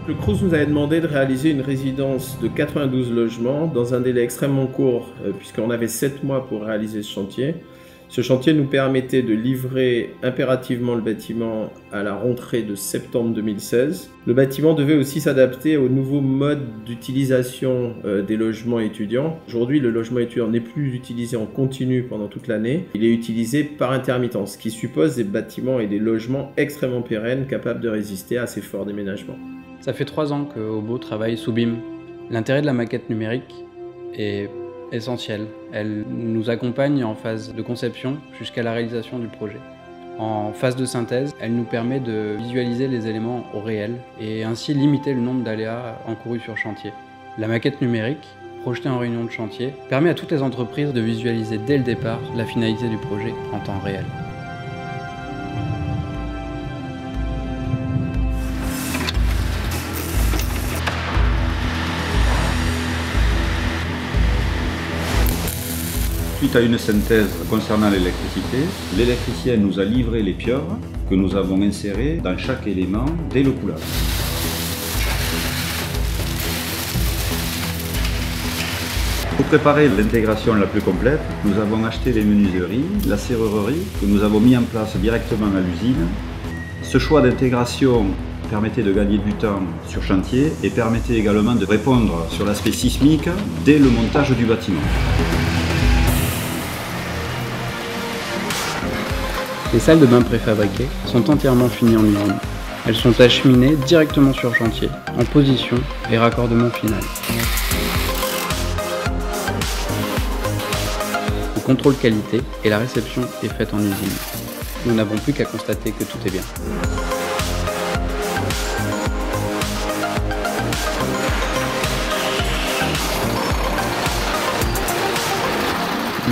Le Crous nous avait demandé de réaliser une résidence de 92 logements dans un délai extrêmement court, puisqu'on avait 7 mois pour réaliser ce chantier. Ce chantier nous permettait de livrer impérativement le bâtiment à la rentrée de septembre 2016. Le bâtiment devait aussi s'adapter aux nouveaux modes d'utilisation des logements étudiants. Aujourd'hui, le logement étudiant n'est plus utilisé en continu pendant toute l'année. Il est utilisé par intermittence, ce qui suppose des bâtiments et des logements extrêmement pérennes, capables de résister à ces forts déménagements. Ça fait 3 ans que Hobo travaille sous BIM. L'intérêt de la maquette numérique est essentiel. Elle nous accompagne en phase de conception jusqu'à la réalisation du projet. En phase de synthèse, elle nous permet de visualiser les éléments au réel et ainsi limiter le nombre d'aléas encourus sur chantier. La maquette numérique, projetée en réunion de chantier, permet à toutes les entreprises de visualiser dès le départ la finalité du projet en temps réel. Suite à une synthèse concernant l'électricité, l'électricien nous a livré les pieuvres que nous avons insérées dans chaque élément dès le coulage. Pour préparer l'intégration la plus complète, nous avons acheté les menuiseries, la serrurerie que nous avons mis en place directement à l'usine. Ce choix d'intégration permettait de gagner du temps sur chantier et permettait également de répondre sur l'aspect sismique dès le montage du bâtiment. Les salles de bain préfabriquées sont entièrement finies en usine. Elles sont acheminées directement sur chantier, en position et raccordement final. Le contrôle qualité et la réception est faite en usine. Nous n'avons plus qu'à constater que tout est bien.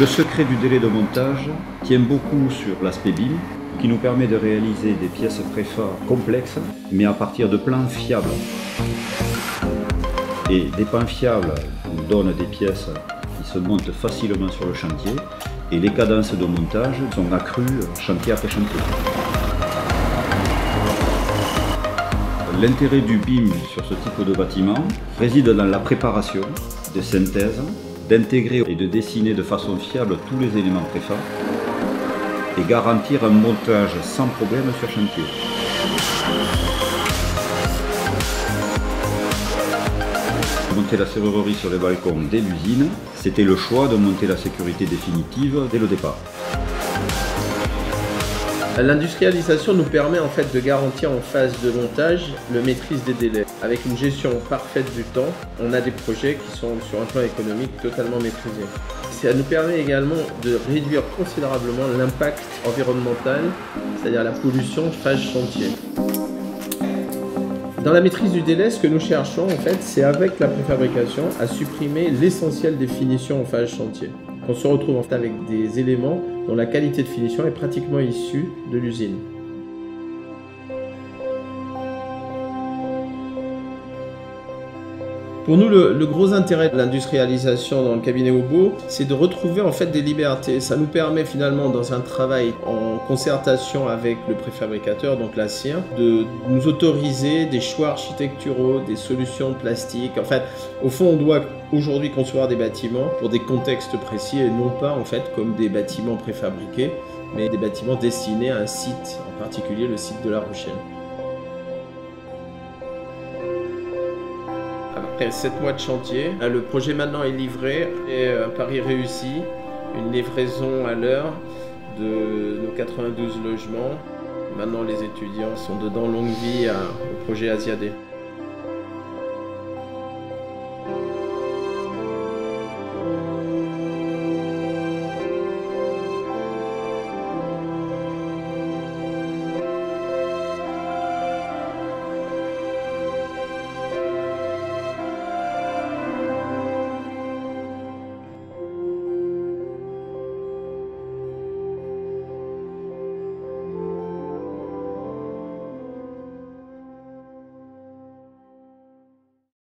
Le secret du délai de montage tient beaucoup sur l'aspect BIM, qui nous permet de réaliser des pièces préfa complexes, mais à partir de plans fiables. Et des plans fiables nous donnent des pièces qui se montent facilement sur le chantier, et les cadences de montage sont accrues chantier après chantier. L'intérêt du BIM sur ce type de bâtiment réside dans la préparation des synthèses, d'intégrer et de dessiner de façon fiable tous les éléments préfa et garantir un montage sans problème sur chantier. Monter la serrurerie sur les balcons dès l'usine, c'était le choix de monter la sécurité définitive dès le départ. L'industrialisation nous permet en fait de garantir en phase de montage le maîtrise des délais. Avec une gestion parfaite du temps, on a des projets qui sont sur un plan économique totalement maîtrisés. Ça nous permet également de réduire considérablement l'impact environnemental, c'est-à-dire la pollution phase chantier. Dans la maîtrise du délai, ce que nous cherchons en fait, c'est avec la préfabrication à supprimer l'essentiel des finitions en phase chantier. On se retrouve en fait avec des éléments dont la qualité de finition est pratiquement issue de l'usine. Pour nous, le gros intérêt de l'industrialisation dans le cabinet Hobo, c'est de retrouver en fait des libertés. Ça nous permet finalement, dans un travail en concertation avec le préfabricateur, donc la CIR, de nous autoriser des choix architecturaux, des solutions plastiques. En fait, au fond, on doit aujourd'hui concevoir des bâtiments pour des contextes précis et non pas en fait comme des bâtiments préfabriqués, mais des bâtiments destinés à un site, en particulier le site de La Rochelle. Après 7 mois de chantier, le projet maintenant est livré et un pari réussi, une livraison à l'heure de nos 92 logements. Maintenant les étudiants sont dedans, longue vie au projet Asiadé.